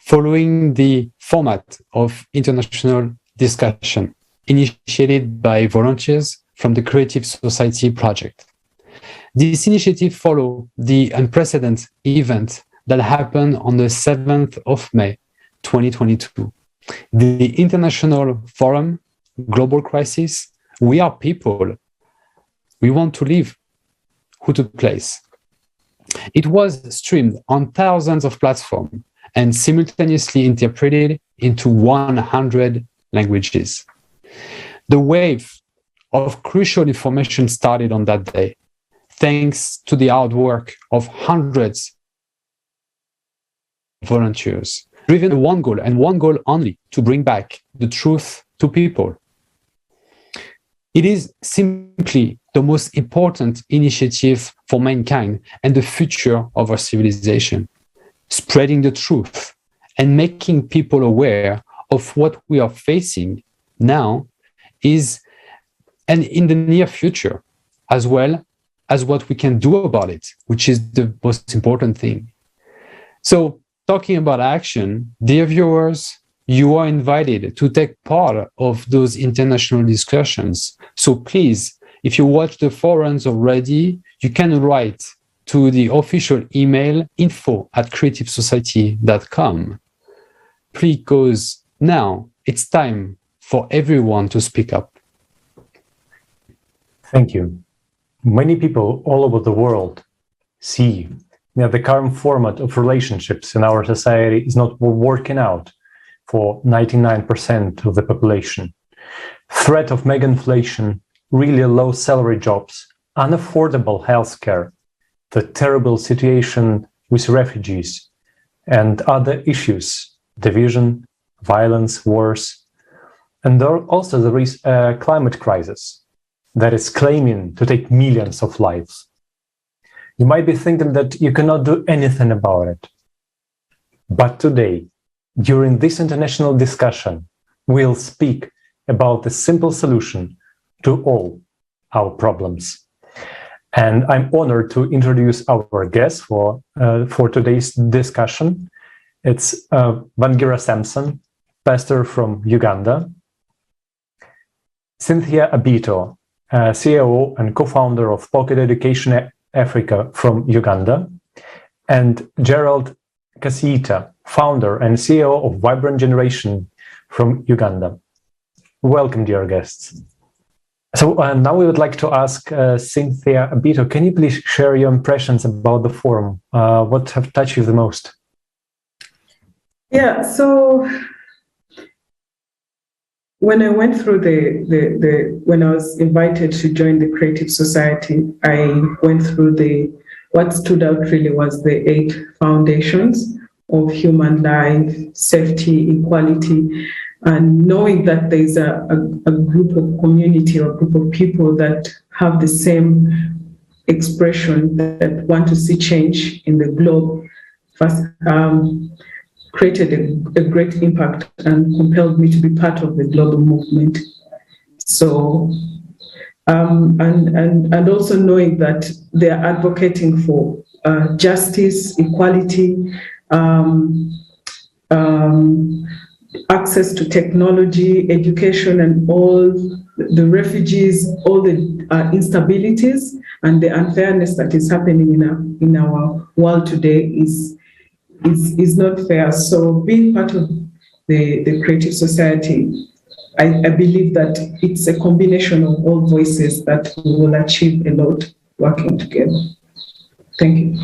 following the format of international discussion initiated by volunteers from the Creative Society project. This initiative followed the unprecedented event that happened on the 7th of May, 2022. The International Forum, Global Crisis, We Are People, We Want to Live, who took place. It was streamed on thousands of platforms and simultaneously interpreted into 100 languages. The wave of crucial information started on that day, thanks to the hard work of hundreds of volunteers, driven to one goal and one goal only, to bring back the truth to people. It is simply the most important initiative for mankind and the future of our civilization, spreading the truth and making people aware of what we are facing now is, and in the near future, as well as what we can do about it, which is the most important thing. So, talking about action, dear viewers, you are invited to take part of those international discussions. So please, if you watch the forums already, you can write to the official email info@creativesociety.com, because now it's time for everyone to speak up. Thank you. Many people all over the world see that the current format of relationships in our society is not working out for 99% of the population. Threat of mega inflation, really low salary jobs, unaffordable healthcare, the terrible situation with refugees, and other issues, division, violence, wars. And also there is a climate crisis that is claiming to take millions of lives. You might be thinking that you cannot do anything about it. But today, during this international discussion, we'll speak about the simple solution to all our problems. And I'm honored to introduce our guest for today's discussion. It's Wangira Samson, pastor from Uganda. Syntiha Abito, CEO and co-founder of Pocket Education Africa from Uganda. And Gerald, Kasiita, founder and CEO of Vibrant Generation from Uganda. Welcome, dear guests. So now we would like to ask Syntiha Abito, can you please share your impressions about the forum? What have touched you the most? Yeah, so when I went through when I was invited to join the Creative Society, I went through what stood out really was the 8 foundations of human life, safety, equality, and knowing that there's a group of community or group of people that have the same expression, that want to see change in the globe, first, created a great impact and compelled me to be part of the global movement. So, and also knowing that they are advocating for justice, equality, access to technology, education, and all the refugees, all the instabilities and the unfairness that is happening in our world today is not fair. So being part of the Creative Society, I believe that it's a combination of all voices that we will achieve a lot working together. Thank you.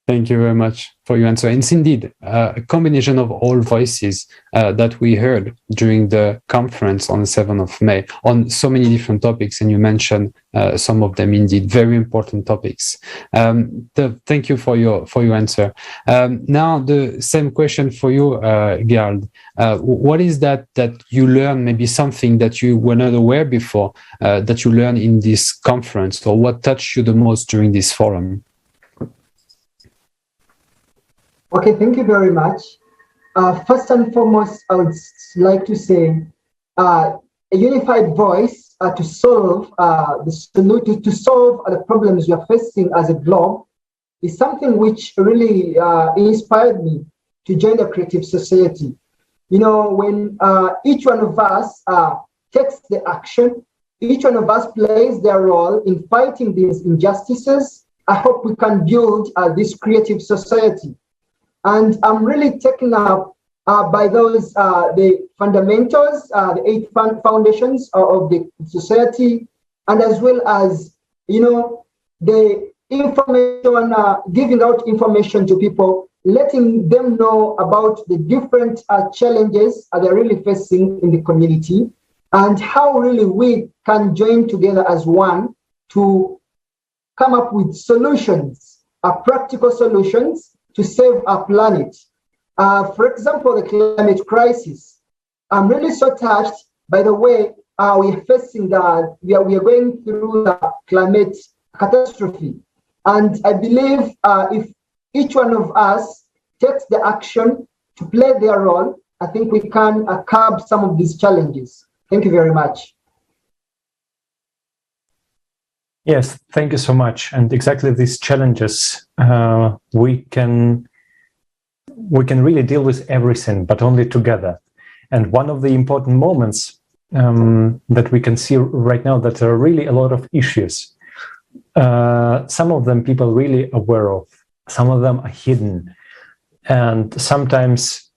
Thank you very much for your answer. It's indeed a combination of all voices that we heard during the conference on the 7th of May on so many different topics, and you mentioned some of them, indeed, very important topics. Thank you for your answer. Now, the same question for you, Gerald. What is that you learned, maybe something that you were not aware before, that you learned in this conference, or what touched you the most during this forum? Okay, thank you very much. First and foremost, I would like to say a unified voice to solve the problems we are facing as a globe is something which really inspired me to join the creative society. You know, when each one of us takes the action, each one of us plays their role in fighting these injustices, I hope we can build this creative society. And I'm really taken up by those, the fundamentals, the 8 foundations of the society, and as well as, you know, the information, giving out information to people, letting them know about the different challenges they're really facing in the community, and how really we can join together as one to come up with solutions, practical solutions to save our planet. For example, the climate crisis. I'm really so touched by the way we are facing that we are going through the climate catastrophe. And I believe if each one of us takes the action to play their role, I think we can curb some of these challenges. Thank you very much. Yes, thank you so much. And exactly these challenges, we can really deal with everything, but only together. And one of the important moments that we can see right now, that there are really a lot of issues. Some of them people really aware of, some of them are hidden. And sometimes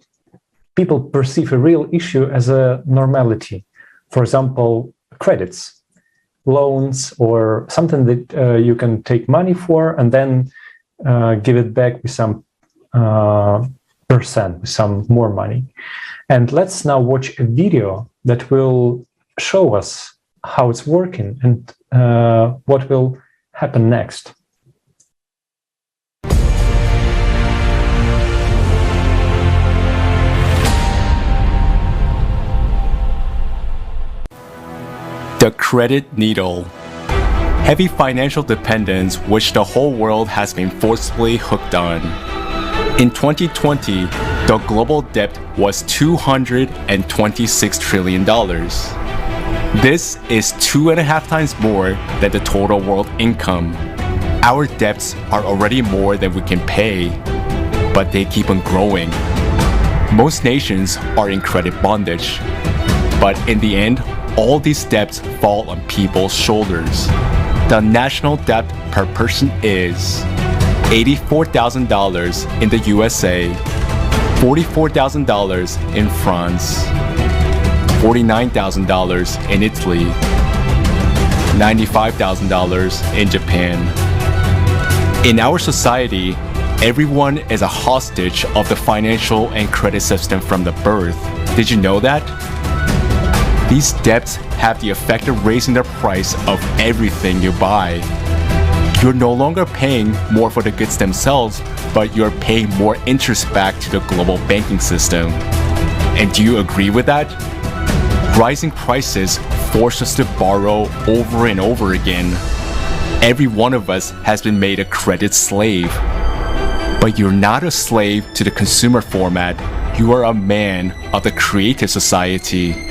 people perceive a real issue as a normality. For example, credits, loans, or something that you can take money for and then give it back with some percent, with some more money. And let's now watch a video that will show us how it's working and what will happen next. The credit needle. Heavy financial dependence which the whole world has been forcibly hooked on. In 2020, the global debt was $226 trillion. This is 2.5 times more than the total world income. Our debts are already more than we can pay, but they keep on growing. Most nations are in credit bondage, but in the end, all these debts fall on people's shoulders. The national debt per person is $84,000 in the USA, $44,000 in France, $49,000 in Italy, $95,000 in Japan. In our society, everyone is a hostage of the financial and credit system from the birth. Did you know that? These debts have the effect of raising the price of everything you buy. You're no longer paying more for the goods themselves, but you're paying more interest back to the global banking system. And do you agree with that? Rising prices force us to borrow over and over again. Every one of us has been made a credit slave. But you're not a slave to the consumer format. You are a man of the creative society.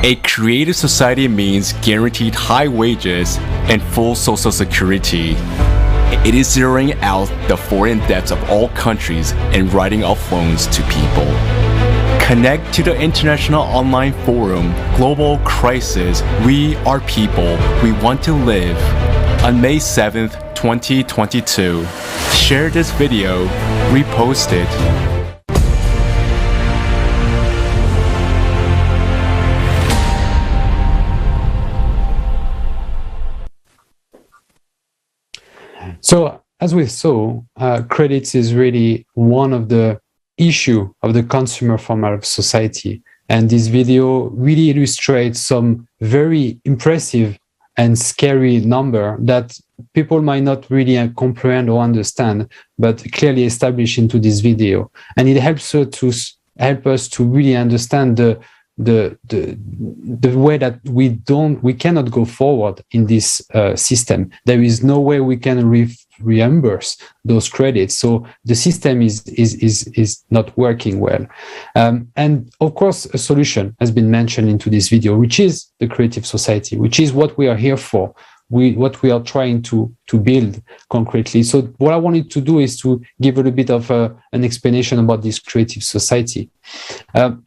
A creative society means guaranteed high wages and full social security. It is zeroing out the foreign debts of all countries and writing off loans to people. Connect to the international online forum, Global Crisis, We Are People, We Want to Live, on May 7th, 2022. Share this video, repost it. So, as we saw, credits is really one of the issue of the consumer format of society. And this video really illustrates some very impressive and scary number that people might not really comprehend or understand, but clearly established into this video. And it helps us to really understand the way that we cannot go forward in this system. There is no way we can reimburse those credits, so the system is not working well. And of course, a solution has been mentioned into this video, which is the creative society, which is what we are here for. what we are trying to build concretely. So what I wanted to do is to give a little bit of an explanation about this creative society.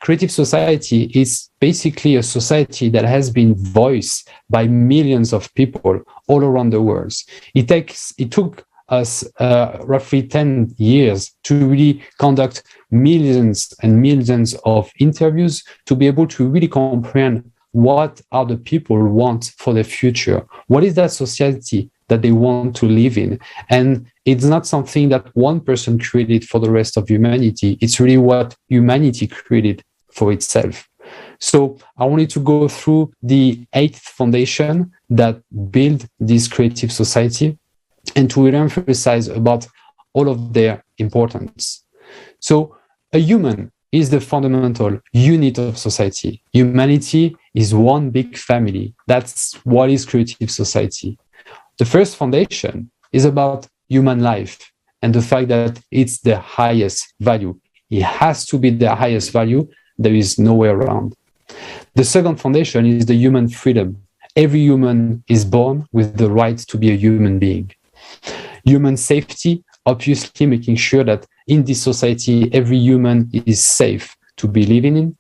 Creative society is basically a society that has been voiced by millions of people all around the world. It took us roughly 10 years to really conduct millions and millions of interviews to be able to really comprehend what are the people want for the future. What is that society that they want to live in? And it's not something that one person created for the rest of humanity. It's really what humanity created for itself. So I wanted to go through the 8th foundation that build this creative society and to really emphasize about all of their importance. So a human is the fundamental unit of society. Humanity is one big family. That's what is creative society. The first foundation is about human life and the fact that it's the highest value. It has to be the highest value. There is no way around. The second foundation is the human freedom. Every human is born with the right to be a human being. Human safety, obviously making sure that in this society, every human is safe to be living in.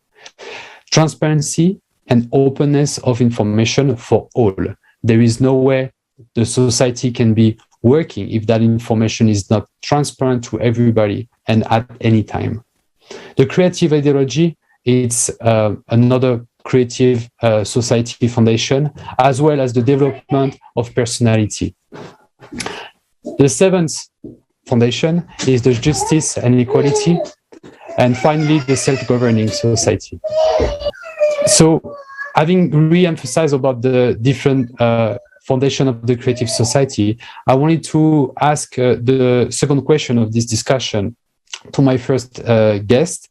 Transparency and openness of information for all. There is no way the society can be working if that information is not transparent to everybody and at any time. The creative ideology, it's another creative society foundation, as well as the development of personality. The 7th foundation is the justice and equality, and finally the self-governing society. So having re-emphasized about the different foundation of the creative society, I wanted to ask the second question of this discussion to my first guest,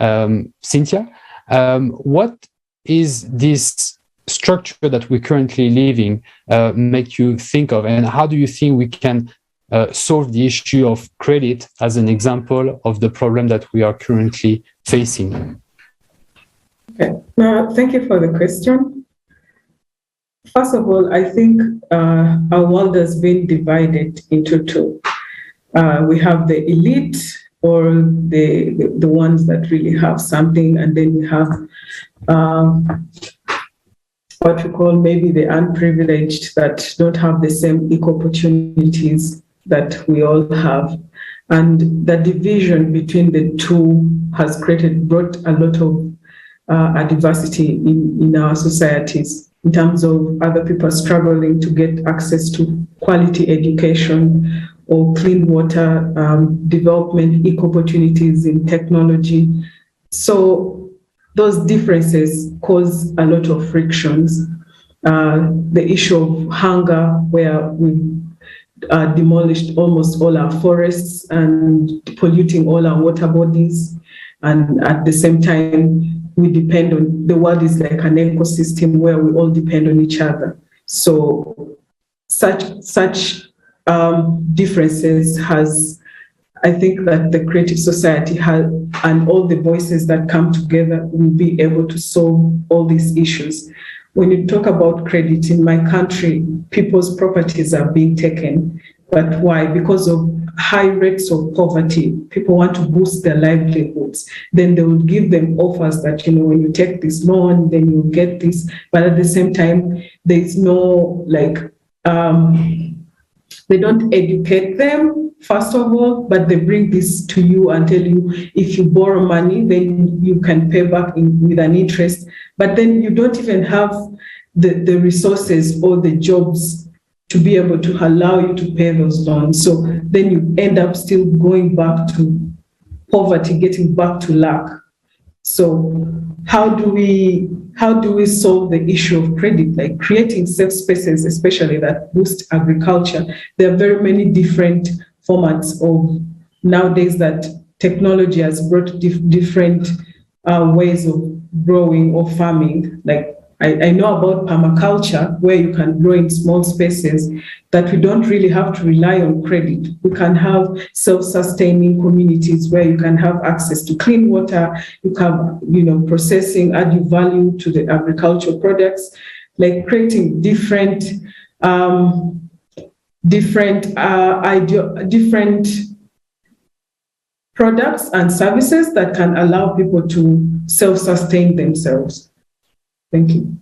Syntiha. What is this structure that we're currently living make you think of, and how do you think we can solve the issue of credit as an example of the problem that we are currently facing? Okay. Thank you for the question. First of all, I think our world has been divided into two. We have the elite, or the ones that really have something, and then we have what we call maybe the unprivileged that don't have the same equal opportunities that we all have. And the division between the two has brought a lot of diversity in our societies, in terms of other people struggling to get access to quality education or clean water, development, equal opportunities in technology. So those differences cause a lot of frictions. The issue of hunger, where we demolished almost all our forests and polluting all our water bodies, and at the same time, we depend on, the world is like an ecosystem where we all depend on each other. So such differences has, I think that the creative society has, and all the voices that come together will be able to solve all these issues. When you talk about credit in my country, people's properties are being taken. But why? Because of high rates of poverty. People want to boost their livelihoods. Then they will give them offers that, when you take this loan, then you get this. But at the same time, there's no, they don't educate them, first of all, but they bring this to you and tell you, if you borrow money, then you can pay back with an interest. But then you don't even have the resources or the jobs to be able to allow you to pay those loans. So then you end up still going back to poverty, getting back to lack. So how do we solve the issue of credit? Like creating safe spaces, especially that boost agriculture. There are very many different formats of nowadays that technology has brought different ways of growing or farming. Like I know about permaculture, where you can grow in small spaces, that we don't really have to rely on credit. We can have self-sustaining communities where you can have access to clean water, you can, processing, add value to the agricultural products, like creating different different products and services that can allow people to self-sustain themselves. Thank you.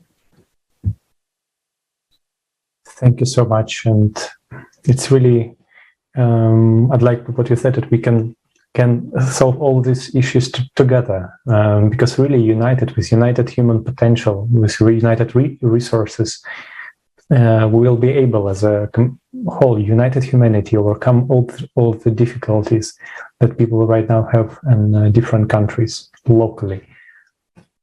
Thank you so much. And it's really, I'd like what you said, that we can solve all these issues together, because really with united human potential, with united resources, we will be able as a whole united humanity overcome all the difficulties that people right now have in different countries locally.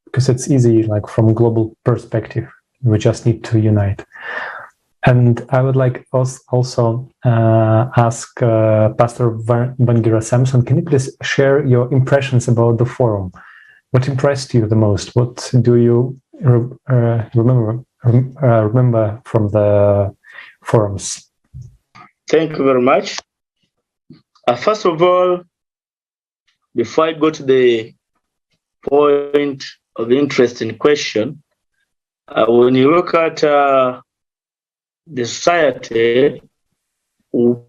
Because it's easy, like from global perspective, we just need to unite. And I would like also ask Pastor Wangira Samson, can you please share your impressions about the forum? What impressed you the most? What do you remember from the forums? Thank you very much. First of all, before I go to the point of interest in question, when you look at the society,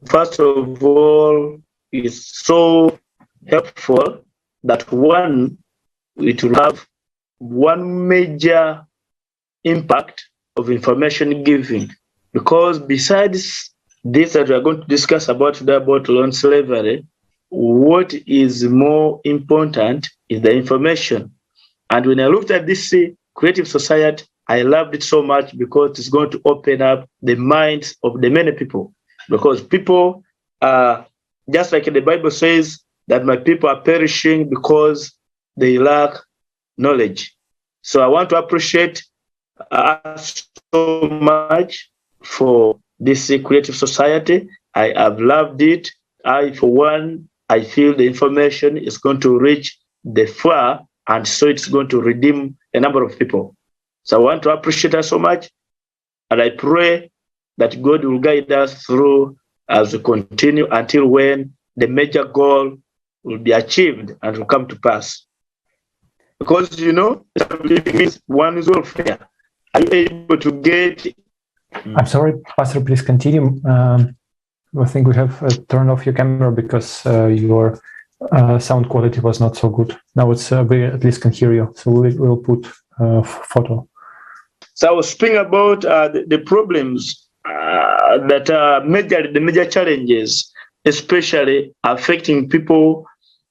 first of all, is so helpful that it will have one major impact of information giving, because besides this that we are going to discuss about today about loan slavery, what is more important is the information. And when I looked at this creative society, I loved it so much because it's going to open up the minds of the many people. Because people are, just like the Bible says, that my people are perishing because they lack knowledge. So I want to appreciate us so much for this creative society. I have loved it. For one, I feel the information is going to reach the far, and so it's going to redeem a number of people. So I want to appreciate us so much, and I pray that God will guide us through as we continue until when the major goal will be achieved and will come to pass. Because, living is one's welfare. Are you able to get... I'm sorry, Pastor, please continue. I think we have turned off your camera because your sound quality was not so good. Now we at least can hear you, so we'll put photo. So I was speaking about the problems that are the major challenges, especially affecting people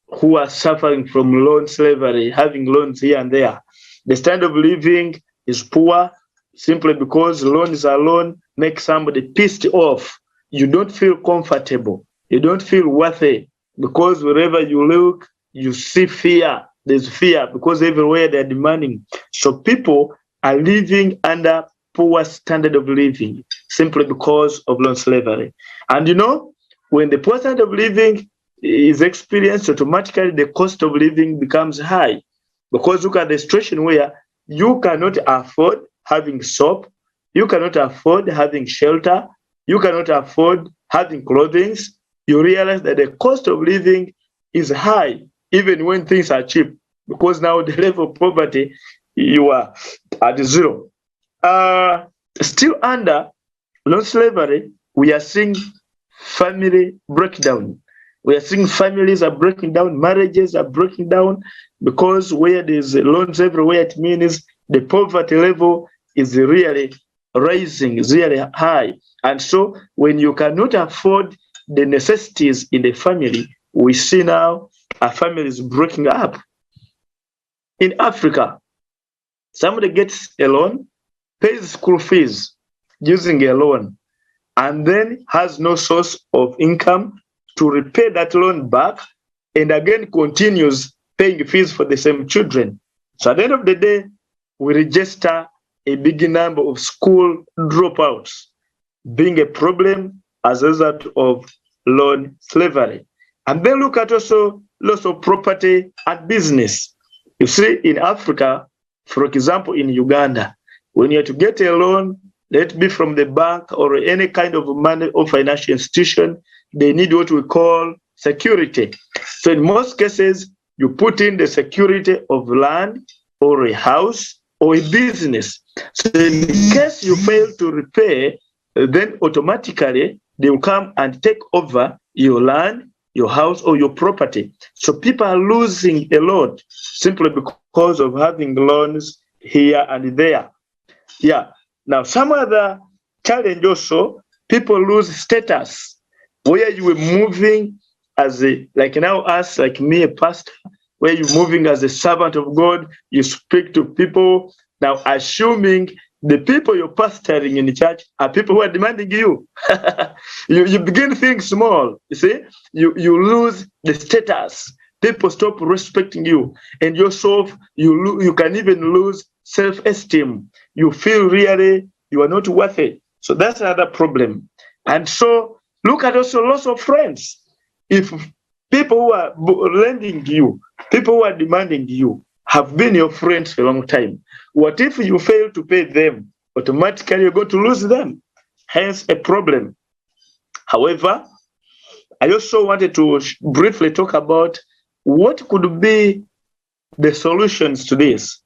who are suffering from loan slavery, having loans here and there. The standard of living is poor simply because loans alone make somebody pissed off. You don't feel comfortable. You don't feel worthy because wherever you look, you see fear. There's fear because everywhere they're demanding. So people are living under poor standard of living simply because of loan slavery. And when the poor standard of living is experienced, automatically the cost of living becomes high. Because look at the situation where you cannot afford having soap, you cannot afford having shelter, you cannot afford having clothing. You realize that the cost of living is high, even when things are cheap, because now the level of poverty, you are at zero. Still under loan slavery, we are seeing family breakdown. We are seeing families are breaking down, marriages are breaking down, because where there's loans everywhere, it means the poverty level is really rising, is really high. And so when you cannot afford the necessities in the family, we see now a family is breaking up. In Africa, somebody gets a loan, pays school fees using a loan, and then has no source of income to repay that loan back, and again continues paying fees for the same children. So at the end of the day, we register a big number of school dropouts being a problem as a result of loan slavery. And then look at also loss of property and business. You see, in Africa, for example, in Uganda, when you have to get a loan, let it be from the bank or any kind of money or financial institution, they need what we call security. So in most cases, you put in the security of land or a house or a business. So in case you fail to repay, then automatically they will come and take over your land, your house, or your property. So people are losing a lot simply because of having loans here and there. Yeah. Now, some other challenge also, people lose status. Where you were moving as a, like now us, like me, a pastor, where you're moving as a servant of God, you speak to people. Now, assuming the people you're pastoring in the church are people who are demanding you. you begin thinking small, you see? You lose the status. People stop respecting you. And yourself, you can even lose self-esteem. You feel really you are not worth it. So that's another problem. And so look at also loss of friends. If people who are lending you, people who are demanding you, have been your friends for a long time, what if you fail to pay them? Automatically, you're going to lose them. Hence, a problem. However, I also wanted to briefly talk about what could be the solutions to this.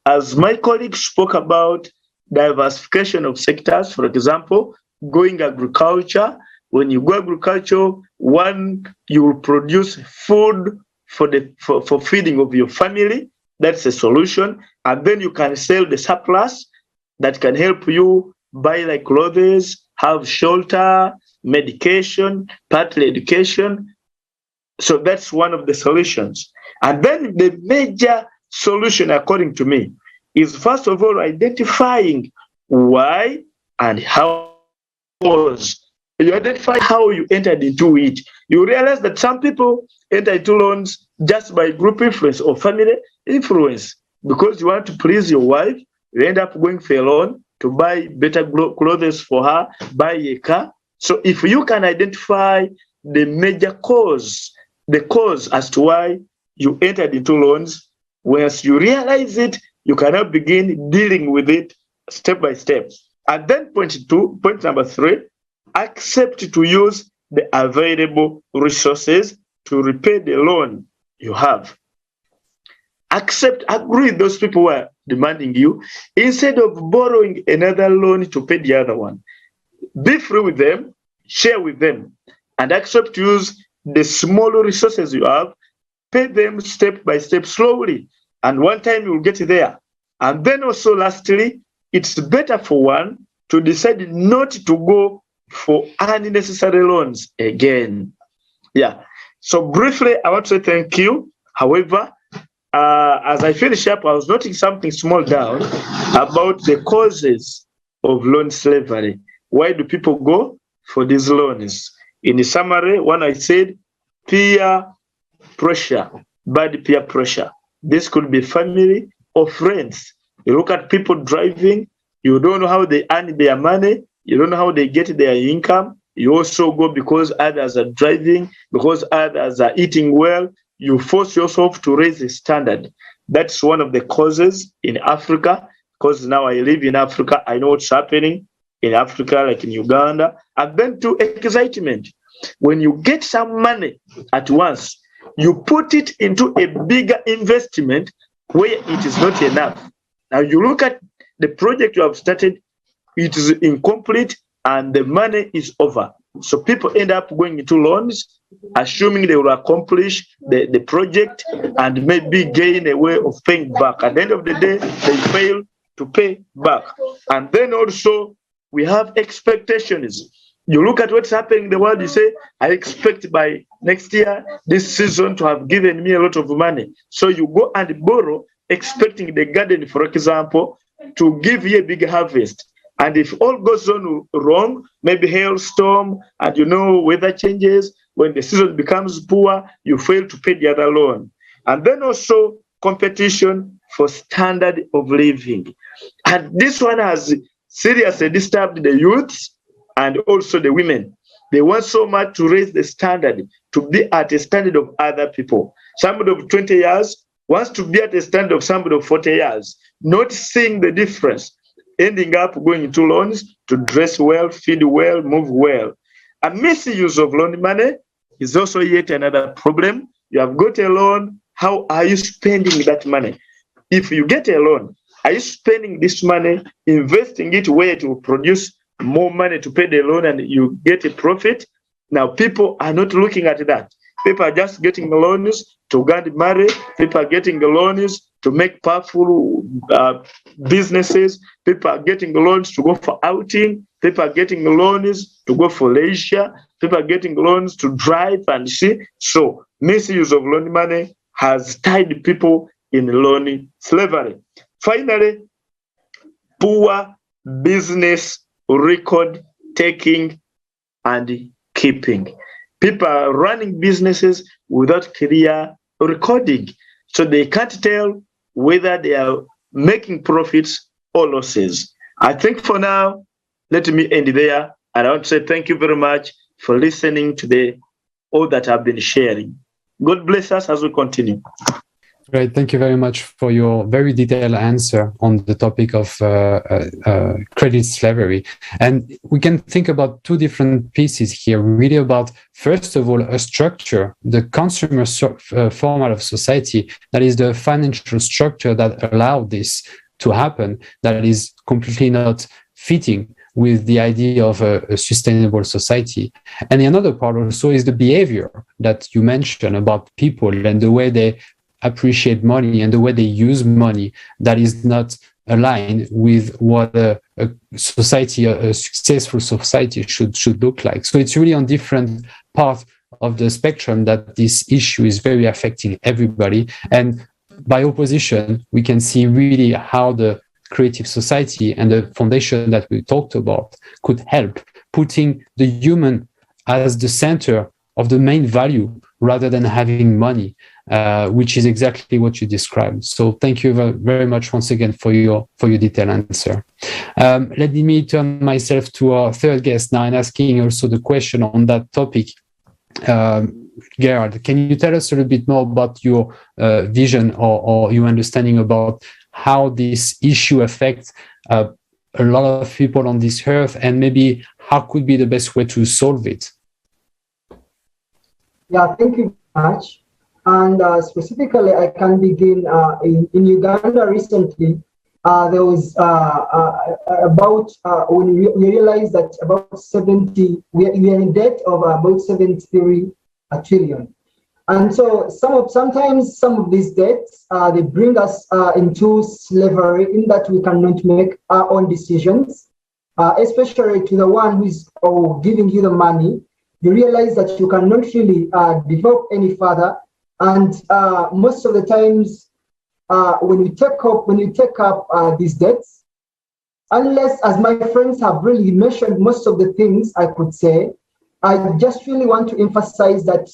As my colleague spoke about diversification of sectors, for example, going agriculture. When you go agriculture, one, you will produce food for feeding of your family. That's a solution. And then you can sell the surplus that can help you buy like clothes, have shelter, medication, partly education. So that's one of the solutions. And then the major solution, according to me, is first of all identifying why and how was. You identify how you entered into it. You realize that some people enter into loans just by group influence or family influence. Because you want to please your wife, you end up going for a loan to buy better clothes for her, buy a car. So if you can identify the major cause, the cause as to why you entered into loans, once you realize it, you cannot begin dealing with it step by step. And then point number 3, accept to use the available resources to repay the loan you have. Agree with those people who are demanding you instead of borrowing another loan to pay the other one. Be free with them, share with them, and accept to use the smaller resources you have, pay them step by step slowly, and one time you'll get there. And then also lastly, it's better for one to decide not to go for unnecessary loans again. Yeah. So briefly, I want to say thank you. However, as I finish up, I was noting something small down about the causes of loan slavery. Why do people go for these loans? In the summary, one I said, peer pressure, bad peer pressure. This could be family or friends. You look at people driving, you don't know how they earn their money, you don't know how they get their income. You also go because others are driving, because others are eating well. You force yourself to raise the standard. That's one of the causes in Africa, because now I live in Africa. I know what's happening in Africa, like in Uganda. And then to excitement. When you get some money at once, you put it into a bigger investment where it is not enough. Now you look at the project you have started, it is incomplete and the money is over. So people end up going into loans, assuming they will accomplish the project and maybe gain a way of paying back. At the end of the day, they fail to pay back. And then also, we have expectations. You look at what's happening in the world, you say, I expect by next year, this season to have given me a lot of money. So you go and borrow, expecting the garden, for example, to give you a big harvest. And if all goes on wrong, maybe hailstorm and weather changes, when the season becomes poor, you fail to pay the other loan. And then also competition for standard of living. And this one has seriously disturbed the youths and also the women. They want so much to raise the standard, to be at a standard of other people. Somebody of 20 years wants to be at a standard of somebody of 40 years, not seeing the difference, ending up going into loans to dress well, feed well, move well. A misuse of loan money is also yet another problem. You have got a loan, how are you spending that money? If you get a loan, are you spending this money, investing it where it will produce more money to pay the loan and you get a profit. Now, people are not looking at that. People are just getting loans to go and marry. People are getting loans to make powerful businesses. People are getting loans to go for outing. People are getting loans to go for leisure. People are getting loans to drive and see. So misuse of loan money has tied people in loan slavery. Finally, poor business record taking and keeping. People are running businesses without clear recording. So they can't tell whether they are making profits or losses. I think for now, let me end there. And I want to say thank you very much for listening to all that I've been sharing. God bless us as we continue. Great. Thank you very much for your very detailed answer on the topic of credit slavery. And we can think about two different pieces here, really about, first of all, a structure, the consumer format of society, that is the financial structure that allowed this to happen, that is completely not fitting with the idea of a sustainable society. And the other part also is the behavior that you mentioned about people and the way they appreciate money and the way they use money that is not aligned with what a society, a successful society should look like. So it's really on different parts of the spectrum that this issue is very affecting everybody. And by opposition, we can see really how the creative society and the foundation that we talked about could help putting the human as the center of the main value rather than having money, which is exactly what you described. So thank you very much once again for your detailed answer. Let me turn myself to our third guest now and asking also the question on that topic. Gerald, can you tell us a little bit more about your vision or your understanding about how this issue affects a lot of people on this earth, and maybe how could be the best way to solve it? Yeah, thank you very much. And specifically, I can begin in Uganda recently. There was about, when we realized that about 70, we are in debt of about 73 trillion. And so sometimes some of these debts, they bring us into slavery in that we cannot make our own decisions, especially to the one who is giving you the money. You realize that you cannot really develop any further. And most of the times, when you take up these debts, unless, as my friends have really mentioned most of the things I could say, I just really want to emphasize that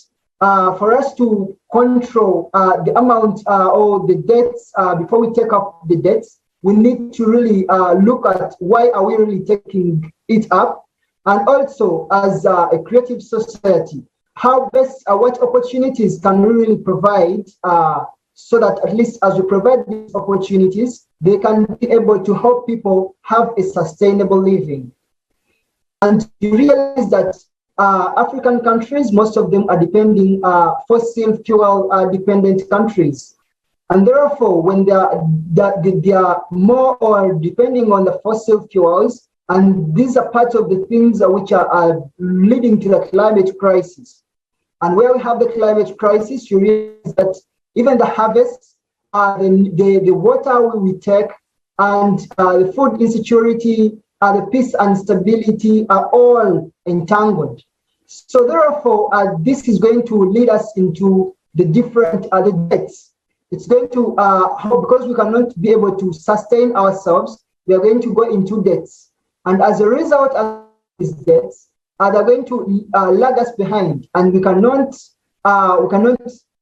for us to control the amount or the debts before we take up the debts, we need to really look at why are we really taking it up. And also, as a creative society, how best, what opportunities can we really provide so that at least as we provide these opportunities, they can be able to help people have a sustainable living. And you realize that African countries, most of them are depending fossil fuel dependent countries. And therefore, when they are more or depending on the fossil fuels, and these are part of the things which are leading to the climate crisis. And where we have the climate crisis, you realize that even the harvest, the water we take, and the food insecurity, the peace and stability are all entangled. So therefore, this is going to lead us into the different other debts. It's going to, because we cannot be able to sustain ourselves, we are going to go into debts. And as a result of these debts, they're going to lag us behind, and we cannot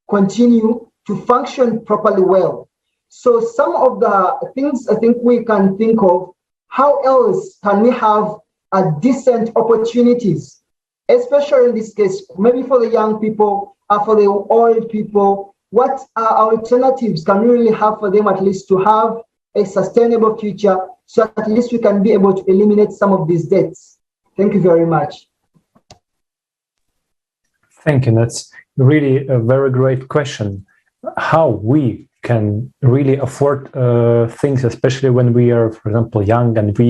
continue to function properly well. So some of the things I think we can think of, how else can we have decent opportunities, especially in this case, maybe for the young people, for the old people, what alternatives can we really have for them at least to have a sustainable future, so at least we can be able to eliminate some of these debts. Thank you very much. Thank you. That's really a very great question. How we can really afford things, especially when we are, for example, young and we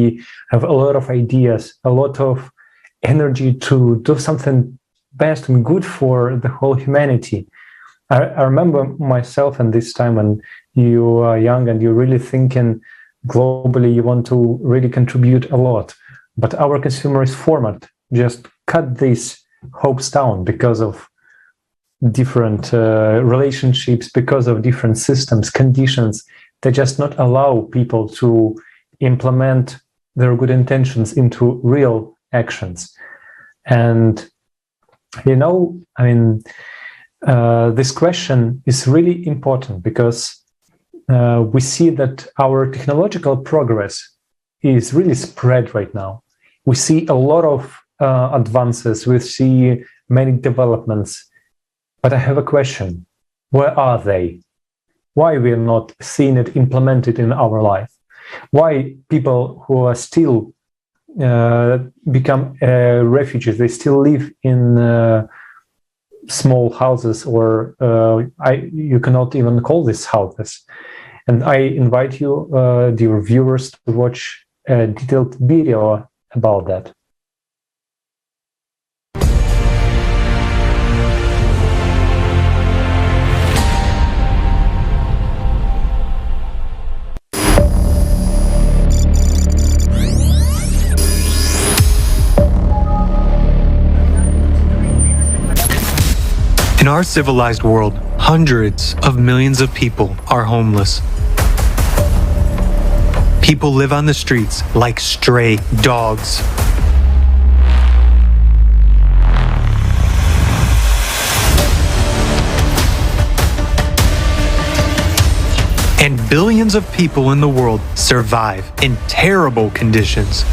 have a lot of ideas, a lot of energy to do something best and good for the whole humanity. I remember myself in this time when you are young and you're really thinking globally, you want to really contribute a lot. But our consumerist format just cut these hopes down because of different relationships, because of different systems, conditions. They just not allow people to implement their good intentions into real actions. And, this question is really important because we see that our technological progress is really spread right now. We see a lot of advances, we see many developments. But I have a question. Where are they? Why we are not seeing it implemented in our life? Why people who are still become refugees, they still live in small houses, or you cannot even call this houses. And I invite you, dear viewers, to watch a detailed video about that. In our civilized world, hundreds of millions of people are homeless. People live on the streets like stray dogs. And billions of people in the world survive in terrible conditions.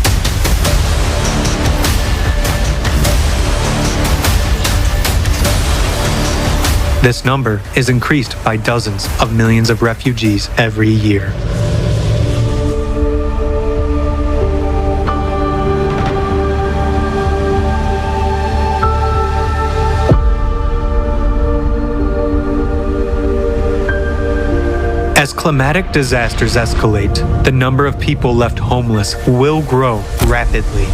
This number is increased by dozens of millions of refugees every year. As climatic disasters escalate, the number of people left homeless will grow rapidly.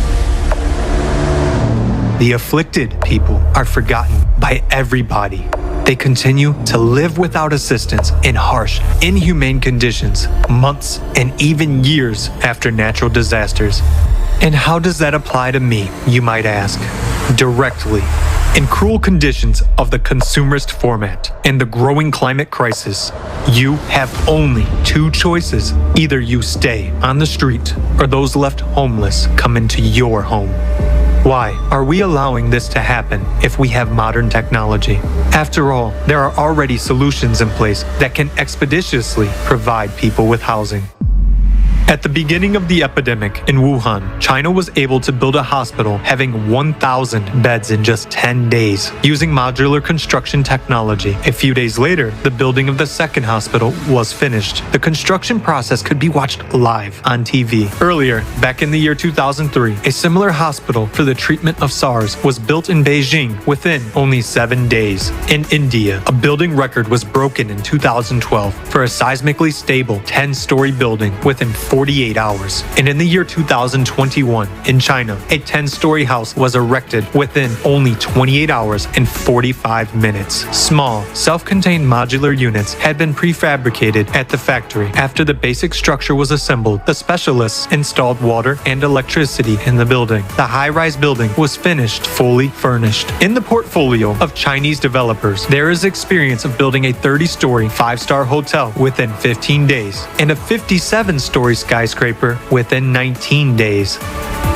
The afflicted people are forgotten by everybody. They continue to live without assistance in harsh, inhumane conditions, months and even years after natural disasters. And how does that apply to me, you might ask? Directly. In cruel conditions of the consumerist format and the growing climate crisis, you have only two choices. Either you stay on the street or those left homeless come into your home. Why are we allowing this to happen if we have modern technology? After all, there are already solutions in place that can expeditiously provide people with housing. At the beginning of the epidemic in Wuhan, China was able to build a hospital having 1,000 beds in just 10 days, using modular construction technology. A few days later, the building of the second hospital was finished. The construction process could be watched live on TV. Earlier, back in the year 2003, a similar hospital for the treatment of SARS was built in Beijing within only 7 days. In India, a building record was broken in 2012 for a seismically stable 10-story building within 48 hours. And in the year 2021, in China, a 10-story house was erected within only 28 hours and 45 minutes. Small, self-contained modular units had been prefabricated at the factory. After the basic structure was assembled, the specialists installed water and electricity in the building. The high-rise building was finished, fully furnished. In the portfolio of Chinese developers, there is experience of building a 30-story, 5-star hotel within 15 days and a 57-story skyscraper within 19 days.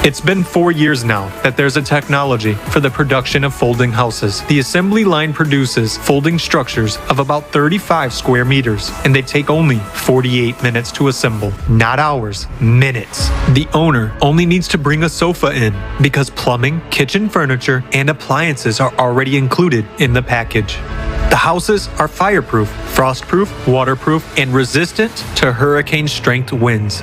It's been 4 years now that there's a technology for the production of folding houses. The assembly line produces folding structures of about 35 square meters, and they take only 48 minutes to assemble. Not hours, minutes. The owner only needs to bring a sofa in because plumbing, kitchen furniture, and appliances are already included in the package. The houses are fireproof, frostproof, waterproof, and resistant to hurricane-strength winds.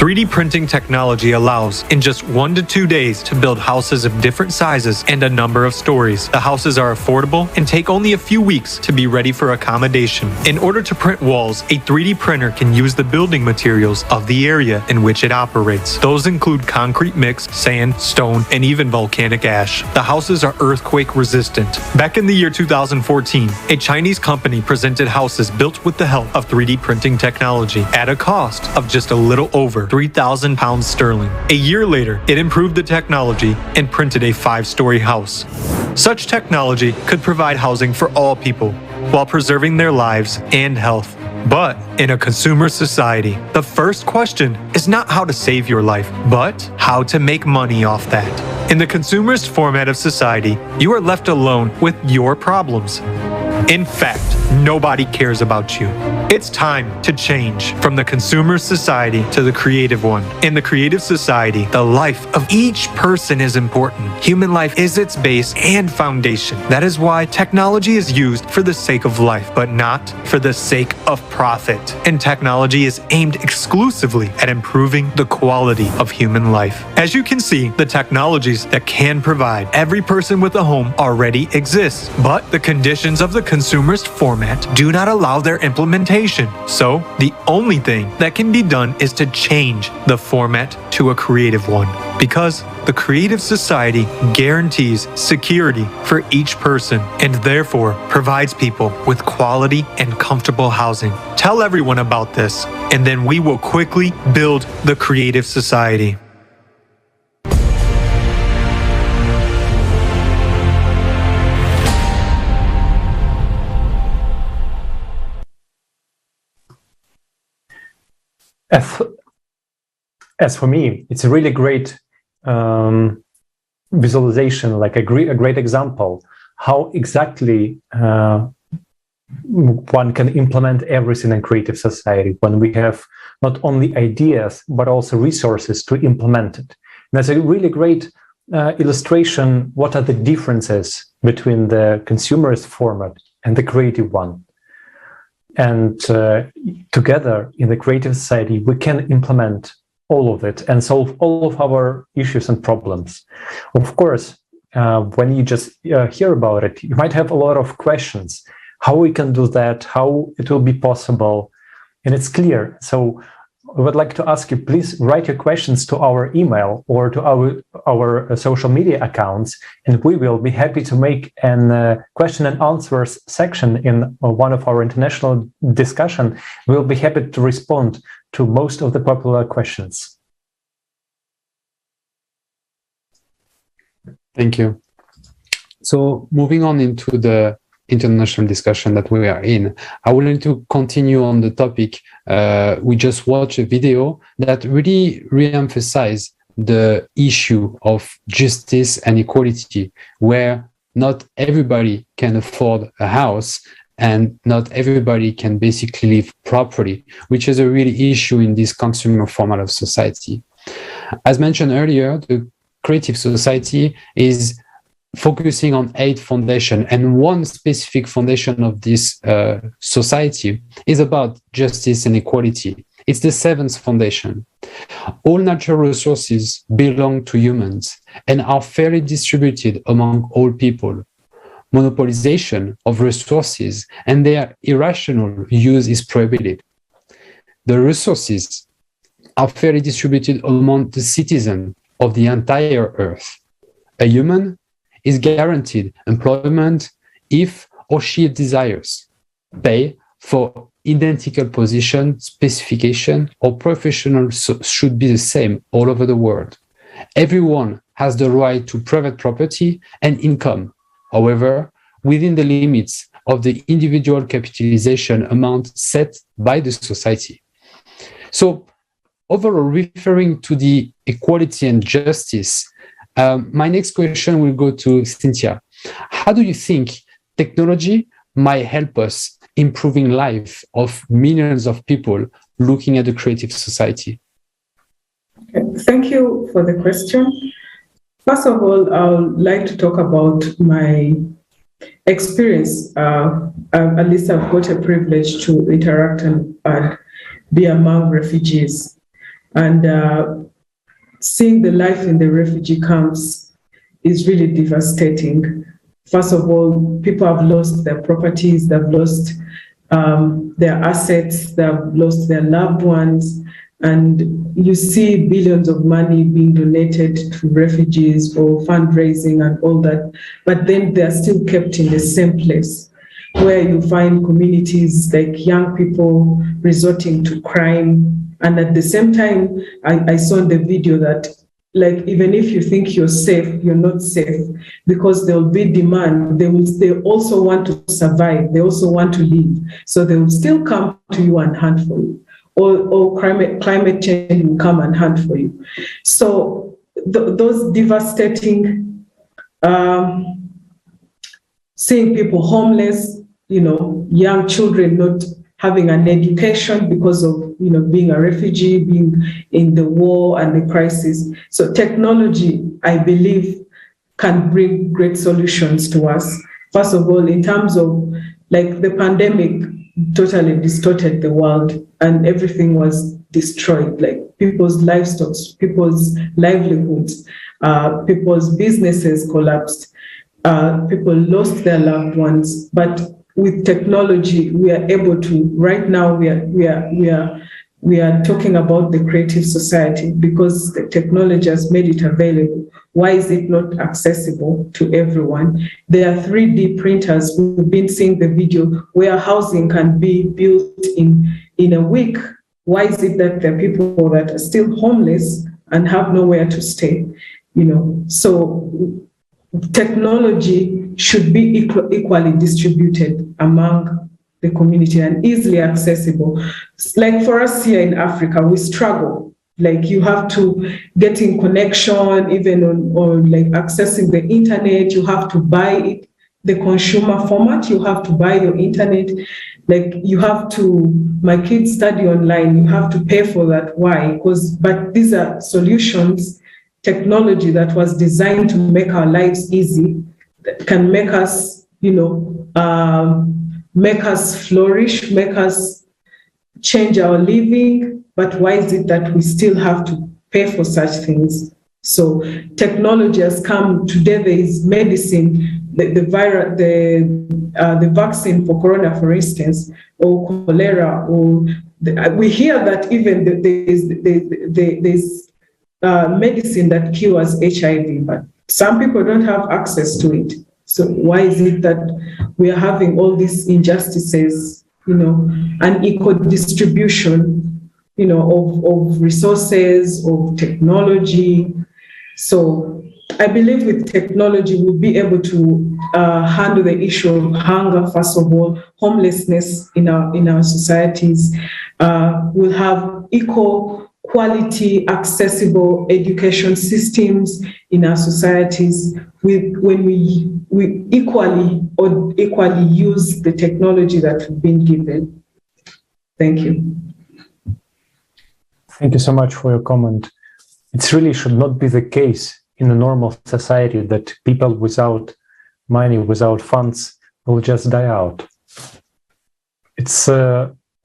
3D printing technology allows, in just 1 to 2 days, to build houses of different sizes and a number of stories. The houses are affordable and take only a few weeks to be ready for accommodation. In order to print walls, a 3D printer can use the building materials of the area in which it operates. Those include concrete mix, sand, stone, and even volcanic ash. The houses are earthquake resistant. Back in the year 2014, a Chinese company presented houses built with the help of 3D printing technology at a cost of just a little over £3,000 sterling. A year later, it improved the technology and printed a 5-story house. Such technology could provide housing for all people while preserving their lives and health. But in a consumer society, the first question is not how to save your life, but how to make money off that. In the consumerist format of society, you are left alone with your problems. In fact, nobody cares about you. It's time to change from the consumer society to the creative one. In the creative society, the life of each person is important. Human life is its base and foundation. That is why technology is used for the sake of life, but not for the sake of profit. And technology is aimed exclusively at improving the quality of human life. As you can see, the technologies that can provide every person with a home already exist, but the conditions of the consumerist format do not allow their implementation. So, the only thing that can be done is to change the format to a creative one, because the creative society guarantees security for each person and therefore provides people with quality and comfortable housing. Tell everyone about this, and then we will quickly build the creative society. As for me, it's a really great visualization, like a great example, how exactly one can implement everything in creative society when we have not only ideas, but also resources to implement it. And that's a really great illustration. What are the differences between the consumerist format and the creative one? And together in the creative society, we can implement all of it and solve all of our issues and problems. Of course, when you just hear about it, you might have a lot of questions. How we can do that, how it will be possible, and it's clear. So I would like to ask you, please write your questions to our email or to our social media accounts, and we will be happy to make a question and answers section in one of our international discussion. We'll be happy to respond to most of the popular questions. Thank you. So moving on into the international discussion that we are in, I would like to continue on the topic. We just watched a video that really re-emphasized the issue of justice and equality, where not everybody can afford a house and not everybody can basically live properly, which is a really issue in this consumer format of society. As mentioned earlier, the creative society is focusing on 8 foundations, and one specific foundation of this society is about justice and equality. It's the 7th foundation. All natural resources belong to humans and are fairly distributed among all people. Monopolization of resources and their irrational use is prohibited. The resources are fairly distributed among the citizens of the entire earth. A human is guaranteed employment if or she desires, pay for identical position, specification, or professional should be the same all over the world. Everyone has the right to private property and income, however, within the limits of the individual capitalization amount set by the society. So, overall, referring to the equality and justice, my next question will go to Syntiha. How do you think technology might help us improving life of millions of people looking at the creative society? Thank you for the question. First of all, I would like to talk about my experience. At least I've got a privilege to interact and be among refugees. And seeing the life in the refugee camps is really devastating. First of all, people have lost their properties, they've lost their assets, they've lost their loved ones, and you see billions of money being donated to refugees for fundraising and all that, but then they're still kept in the same place where you find communities like young people resorting to crime. And at the same time, I saw in the video that like even if you think you're safe, you're not safe, because there'll be demand. They also want to survive. They also want to live. So they will still come to you and hunt for you. Or climate change will come and hunt for you. So those devastating, seeing people homeless, young children not having an education because of being a refugee, being in the war and the crisis. So technology, I believe, can bring great solutions to us. First of all, in terms of like the pandemic totally distorted the world and everything was destroyed, like people's livestock, people's livelihoods, people's businesses collapsed, people lost their loved ones. But with technology, we are able to, right now we are talking about the creative society because the technology has made it available. Why is it not accessible to everyone? There are 3D printers. We've been seeing the video where housing can be built in a week. Why is it that there are people that are still homeless and have nowhere to stay? So technology should be equally distributed among the community and easily accessible. Like for us here in Africa, we struggle. Like you have to get in connection, even on like accessing the internet, you have to buy it, the consumer format, you have to buy your internet. Like you have to, my kids study online, you have to pay for that. Why? But these are solutions, technology that was designed to make our lives easy, that can make us, make us flourish, make us change our living. But why is it that we still have to pay for such things? So technology has come. Today there is medicine, the vaccine for corona, for instance, or cholera, or we hear that even there's medicine that cures HIV, but some people don't have access to it. So why is it that we are having all these injustices, unequal distribution, of resources, of technology? So I believe with technology, we'll be able to handle the issue of hunger, first of all, homelessness in our societies. We'll have equal quality, accessible education systems in our societies when we equally use the technology that we've been given. Thank you. Thank you so much for your comment. It really should not be the case in a normal society that people without money, without funds, will just die out. It's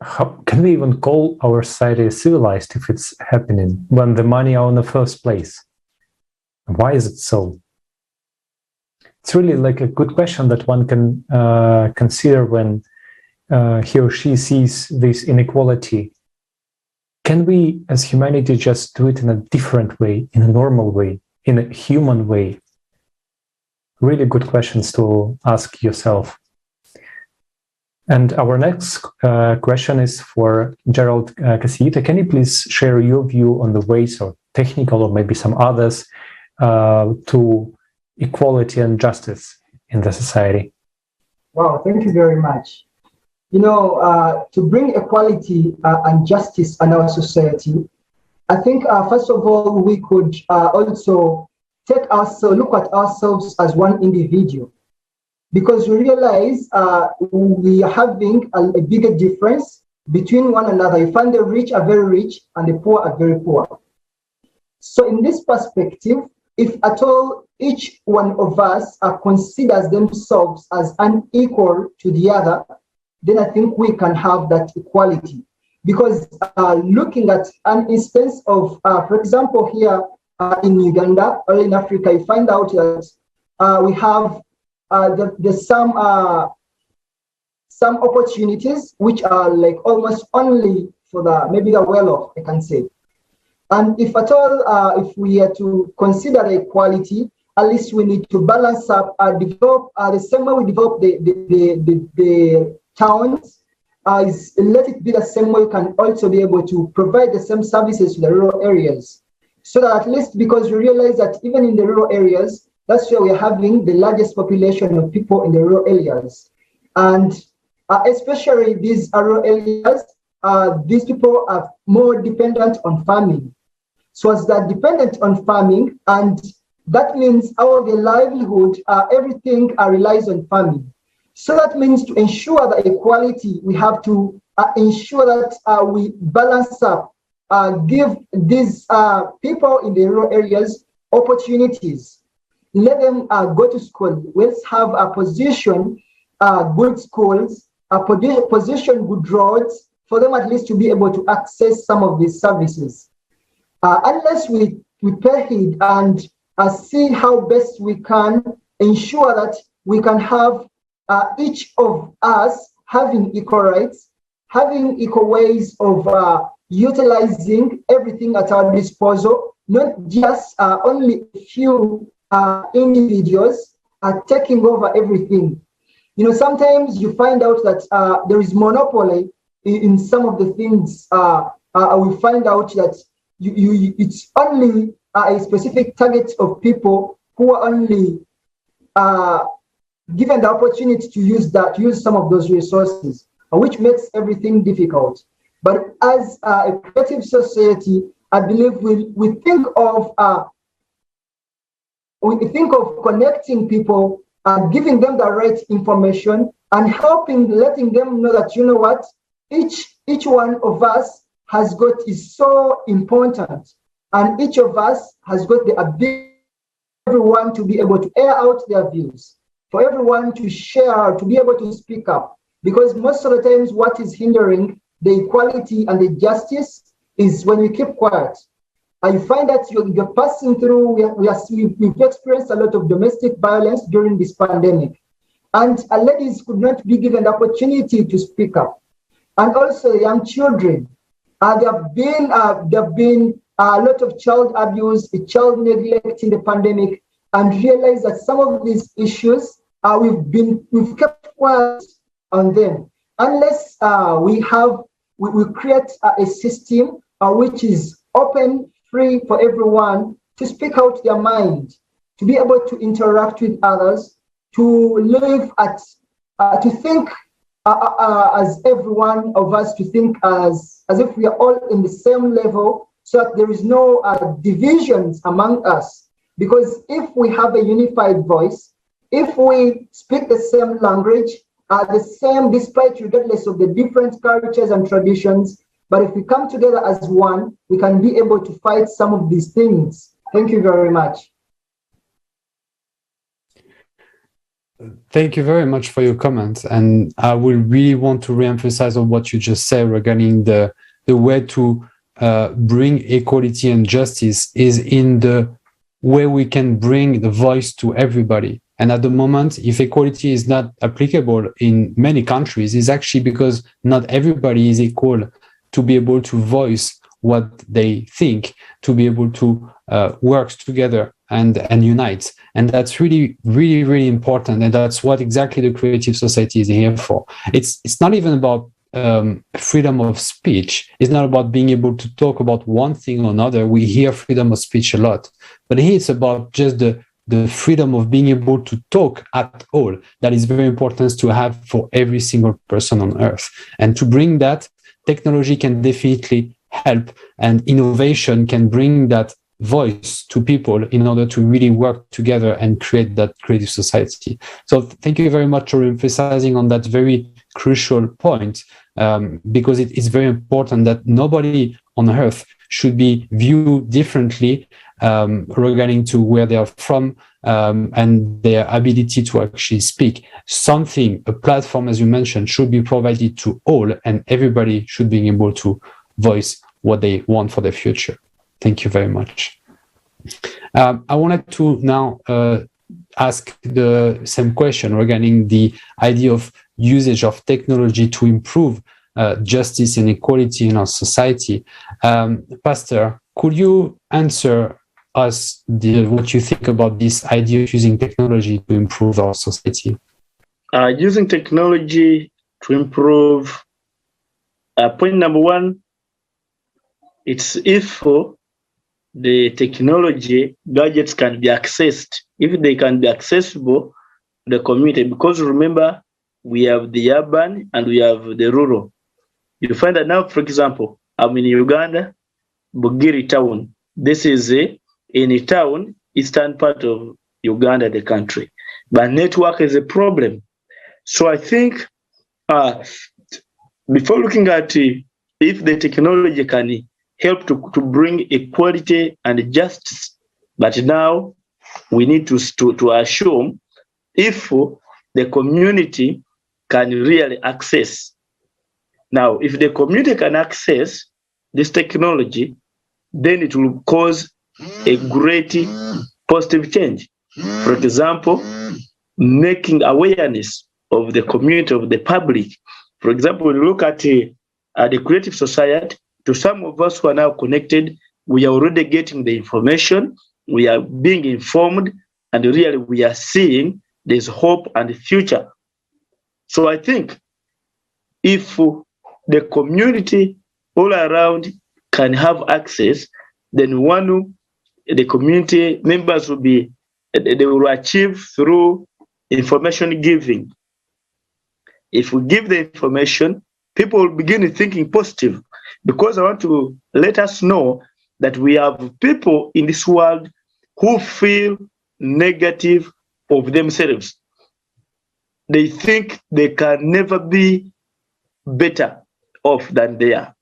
how can we even call our society civilized if it's happening when the money are in the first place? Why is it so? It's really like a good question that one can consider when he or she sees this inequality. Can we as humanity just do it in a different way, in a normal way, in a human way? Really good questions to ask yourself. And our next question is for Gerald. Kasiita, can you please share your view on the ways, or technical or maybe some others, to equality and justice in the society? Wow, thank you very much. To bring equality and justice in our society, I think, first of all, we could also look at ourselves as one individual, because we realize we are having a bigger difference between one another. You find the rich are very rich and the poor are very poor. So in this perspective, if at all each one of us considers themselves as unequal to the other, then I think we can have that equality. because looking at an instance of, for example, here in Uganda or in Africa, you find out that we have there's some opportunities which are like almost only for maybe the well-off, I can say. And if at all, if we are to consider equality, at least we need to balance up, develop the same way we develop the towns, let it be the same way we can also be able to provide the same services to the rural areas. So that at least, because we realize that even in the rural areas, that's where we're having the largest population of people in the rural areas. And especially these rural areas, these people are more dependent on farming. So as they're dependent on farming, and that means our livelihood, everything relies on farming. So that means to ensure the equality, we have to ensure that we balance up, give these people in the rural areas opportunities. Let them go to school. Let's have a position, good schools, a position, good roads, for them at least to be able to access some of these services. Unless we pay heed and see how best we can ensure that we can have each of us having equal rights, having equal ways of utilizing everything at our disposal, not just only a few individuals are taking over everything. You know, sometimes you find out that there is monopoly in some of the things. We find out that it's only a specific target of people who are only given the opportunity to use some of those resources, which makes everything difficult. But as a creative society, I believe we think of connecting people, giving them the right information, and letting them know that, you know what, each one of us is so important, and each of us has got the ability for everyone to be able to air out their views, for everyone to share, to be able to speak up. Because most of the times what is hindering the equality and the justice is when you keep quiet. You find that you're passing through, we've experienced a lot of domestic violence during this pandemic. And ladies could not be given the opportunity to speak up. And also young children. There have been a lot of child abuse, child neglect in the pandemic, and realize that some of these issues we've kept quiet on them. Unless we create a system which is open, free for everyone to speak out their mind, to be able to interact with others, to live to think as every one of us, to think as if we are all in the same level, so that there is no divisions among us. Because if we have a unified voice, if we speak the same language, despite regardless of the different cultures and traditions, but if we come together as one, we can be able to fight some of these things. Thank you very much. Thank you very much for your comments. And I will really want to reemphasize on what you just said regarding the way to bring equality and justice is in the way we can bring the voice to everybody. And at the moment, if equality is not applicable in many countries, it's actually because not everybody is equal to be able to voice what they think, to be able to work together and unite. And that's really, really, really important. And that's what exactly the creative society is here for. It's not even about freedom of speech. It's not about being able to talk about one thing or another. We hear freedom of speech a lot, but here it's about just the freedom of being able to talk at all. That is very important to have for every single person on earth. And to bring that, technology can definitely help, and innovation can bring that voice to people in order to really work together and create that creative society. So thank you very much for emphasizing on that very crucial point, because it is very important that nobody on earth should be viewed differently regarding to where they are from, and their ability to actually speak. A platform, as you mentioned, should be provided to all, and everybody should be able to voice what they want for the future. Thank you very much. I wanted to now ask the same question regarding the idea of usage of technology to improve justice and equality in our society. Pastor, could you answer us what you think about this idea of using technology to improve our society? Using technology to improve, point number one, it's if the technology gadgets can be accessed, if they can be accessible to the community, because remember, we have the urban and we have the rural. You find that now, for example, I'm in Uganda, Bugiri town. This is in a town, eastern part of Uganda, the country. But network is a problem. So I think before looking at if the technology can help to bring equality and justice, but now we need to assume if the community can really access. Now, if the community can access this technology, then it will cause a great positive change. For example, making awareness of the community, of the public. For example, when you look at the creative society, to some of us who are now connected, we are already getting the information, we are being informed, and really we are seeing there's hope and future. So I think if the community all around can have access, then the community members they will achieve through information giving. If we give the information, people will begin thinking positive, because I want to let us know that we have people in this world who feel negative of themselves. They think they can never be better off than they are.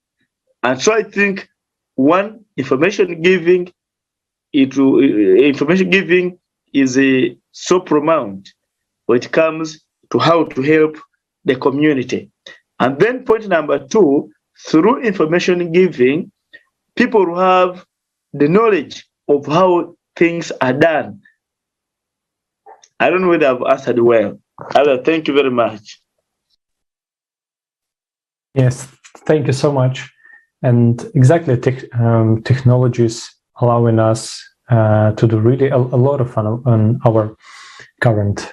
And so I think information giving is so profound when it comes to how to help the community. And then point number two, through information giving, people who have the knowledge of how things are done. I don't know whether I've answered well. Thank you very much. Yes, thank you so much. And exactly, technology is allowing us to do really a lot of fun on our current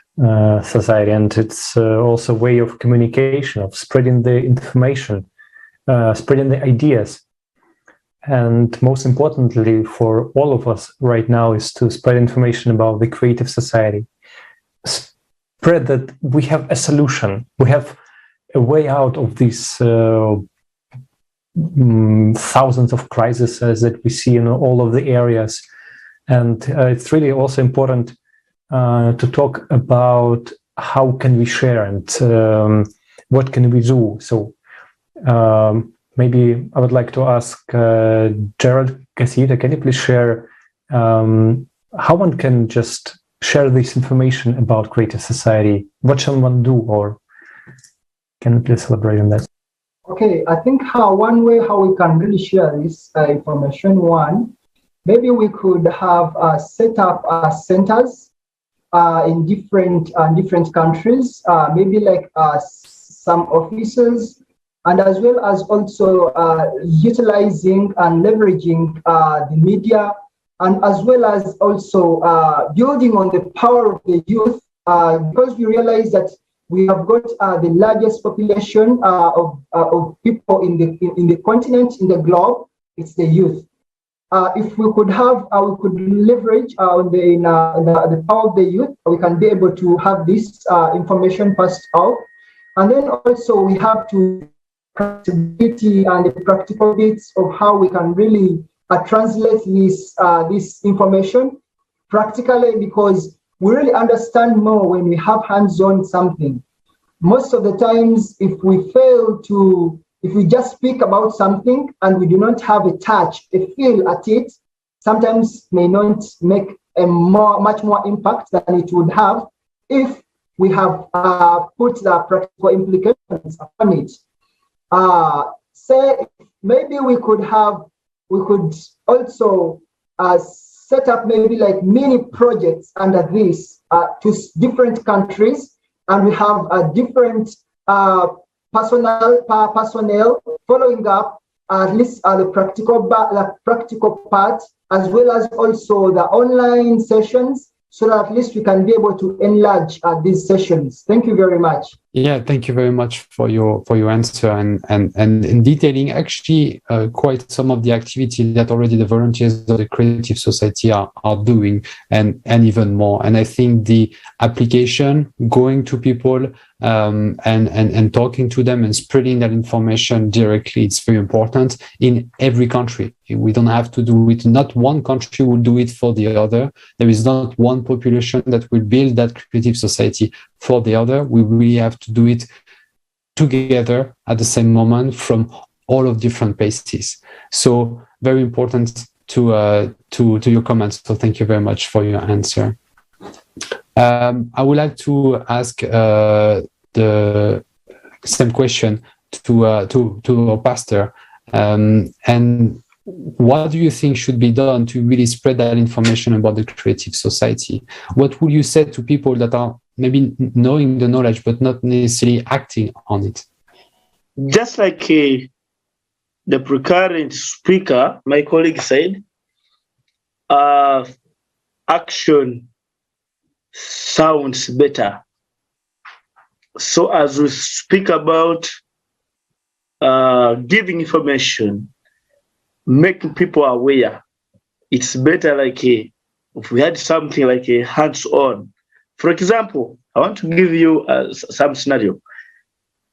society, and it's also a way of communication, of spreading the information, spreading the ideas. And most importantly for all of us right now is to spread information about the creative society. Spread that we have a solution, we have a way out of these thousands of crises that we see in all of the areas. And it's really also important to talk about how can we share and what can we do. So maybe I would like to ask Gerald, Kasiita, can you please share how one can just share this information about creative society? What shall one do, or can you please elaborate on that? Okay, I think one way how we can really share this information, maybe we could have set up centers in different countries, maybe like some offices, and as well as also utilizing and leveraging the media, and as well as also building on the power of the youth, because we realize that we have got the largest population of people in the continent, in the globe. It's the youth. If we could leverage on the power of the youth, we can be able to have this information passed out. And then also we have to practicality and the practical bits of how we can really translate this information practically, because we really understand more when we have hands-on something. Most of the times, if we just speak about something and we do not have a touch, a feel at it, sometimes may not make much more impact than it would have if we have put the practical implications upon it. Say maybe we could also set up maybe like mini projects under this to different countries, and we have a different personnel following up at least the practical part, as well as also the online sessions, so that at least we can be able to enlarge these sessions. Thank you very much. Yeah, thank you very much for your answer and in detailing actually quite some of the activity that already the volunteers of the Creative Society are doing and even more. And I think the application, going to people and talking to them and spreading that information directly, it's very important in every country. We don't have to do it. Not one country will do it for the other. There is not one population that will build that Creative Society for the other. We really have to do it together at the same moment from all of different places. So very important to your comments. So thank you very much for your answer. I would like to ask the same question to our pastor. And what do you think should be done to really spread that information about the Creative Society? What would you say to people that are maybe knowing the knowledge but not necessarily acting on it? Just like the precurrent speaker, my colleague said, action sounds better. So as we speak about giving information, making people aware, it's better like if we had something like a hands-on. For example, I want to give you some scenario.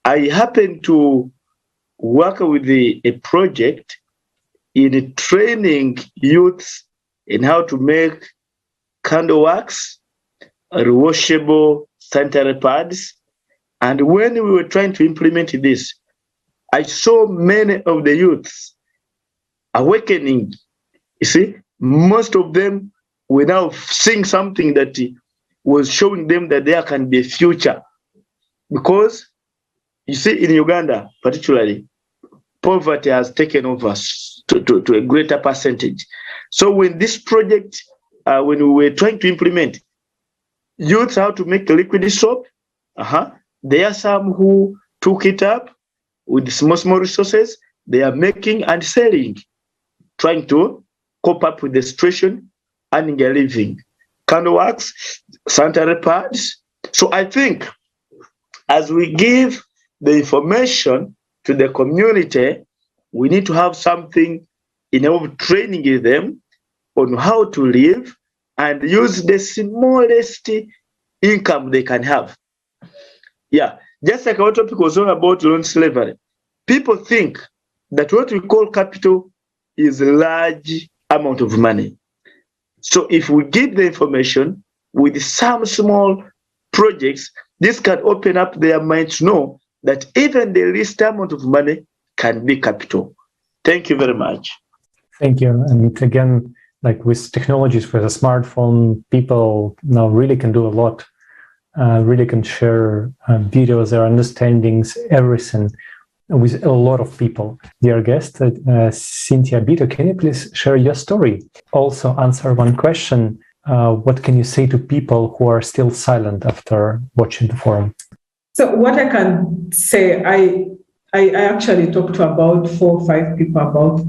I happen to work with a project in training youths in how to make candle wax, rewashable sanitary pads. And when we were trying to implement this, I saw many of the youths awakening. You see, most of them were now seeing something that was showing them that there can be a future. Because you see, in Uganda, particularly, poverty has taken over to a greater percentage. So when this project, when we were trying to implement youth how to make liquid soap, there are some who took it up with small resources. They are making and selling, trying to cope up with the situation, earning a living. Candle wax, sanitary pads. So I think as we give the information to the community, we need to have something in our training them on how to live and use the smallest income they can have. Yeah, just like our topic was all about loan slavery. People think that what we call capital is a large amount of money. So if we give the information with some small projects, this can open up their minds to know that even the least amount of money can be capital. Thank you very much. Thank you. And again, like with technologies, with a smartphone, people now really can do a lot, really can share videos, their understandings, everything with a lot of people. Dear guest, Syntiha, Abito, can you please share your story? Also answer one question. What can you say to people who are still silent after watching the forum? So what I can say, I actually talked to about 4 or 5 people about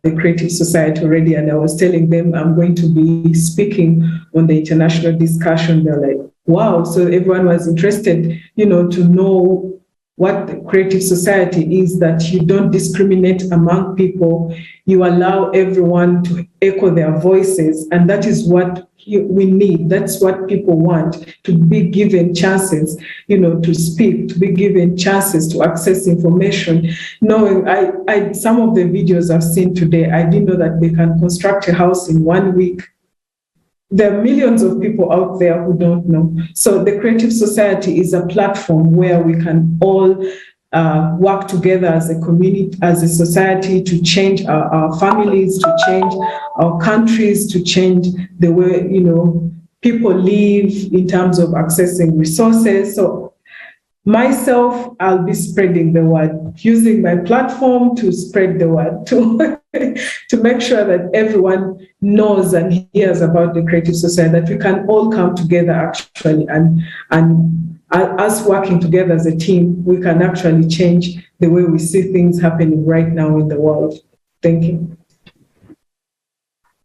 the Creative Society already, and I was telling them I'm going to be speaking on the international discussion. They're like, wow. So everyone was interested, to know what the Creative Society is, that you don't discriminate among people. You allow everyone to echo their voices. And that is what we need. That's what people want, to be given chances, to speak, to be given chances to access information. Knowing, some of the videos I've seen today, I didn't know that they can construct a house in 1 week. There are millions of people out there who don't know. So the Creative Society is a platform where we can all work together as a community, as a society, to change our families, to change our countries, to change the way, people live in terms of accessing resources. So myself, I'll be spreading the word, using my platform to spread the word, to make sure that everyone knows and hears about the Creative Society, that we can all come together actually, and us working together as a team, we can actually change the way we see things happening right now in the world. Thank you.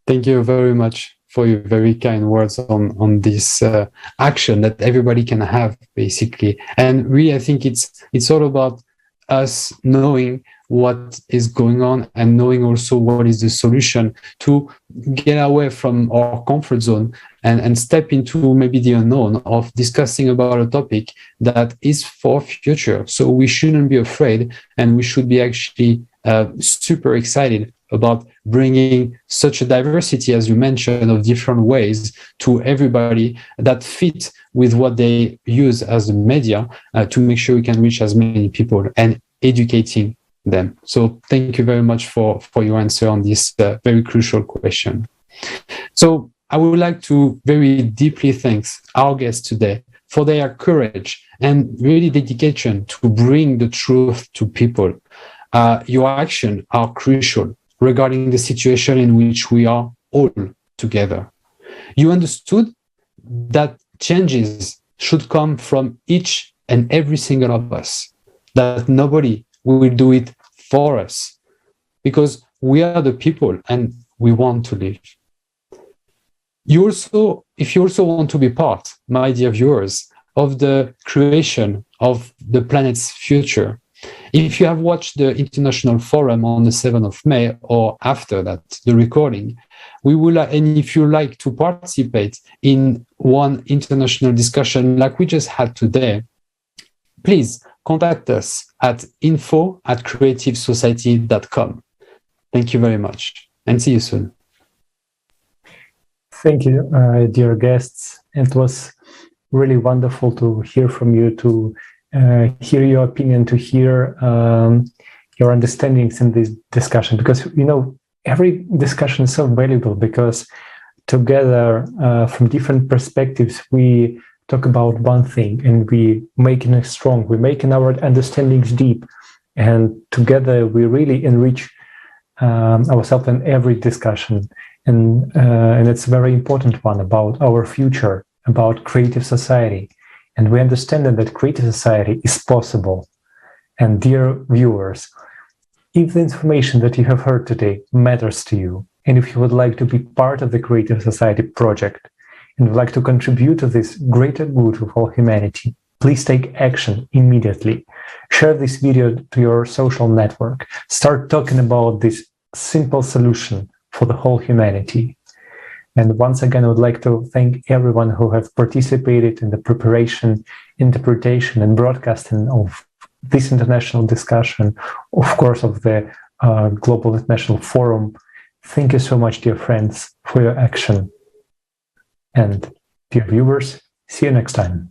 Thank you very much for your very kind words on this action that everybody can have, basically. And really, I think it's all about us knowing what is going on and knowing also what is the solution to get away from our comfort zone and step into maybe the unknown of discussing about a topic that is for future. So we shouldn't be afraid, and we should be actually super excited about bringing such a diversity, as you mentioned, of different ways to everybody that fit with what they use as a media to make sure we can reach as many people and educating them. So thank you very much for your answer on this very crucial question. So I would like to very deeply thank our guests today for their courage and really dedication to bring the truth to people. Your actions are crucial regarding the situation in which we are all together. You understood that changes should come from each and every single of us, that nobody will do it for us, because we are the people and we want to live. If you also want to be part, my dear viewers, of the creation of the planet's future, if you have watched the International Forum on the 7th of May or after that, the recording, and if you like to participate in one international discussion like we just had today, please contact us at info@creativesociety.com. Thank you very much and see you soon. Thank you, dear guests. It was really wonderful to hear from you, to hear your opinion, to hear your understandings in this discussion, because every discussion is so valuable, because together from different perspectives we talk about one thing and we making it strong, we're making our understandings deep, and together we really enrich ourselves in every discussion, and it's a very important one about our future, about creative society. And we understand that creative society is possible. And dear viewers, if the information that you have heard today matters to you, and if you would like to be part of the Creative Society project, and would like to contribute to this greater good of all humanity, please take action immediately. Share this video to your social network. Start talking about this simple solution for the whole humanity. And once again, I would like to thank everyone who have participated in the preparation, interpretation, and broadcasting of this international discussion, of course, of the Global International Forum. Thank you so much, dear friends, for your action. And dear viewers, see you next time.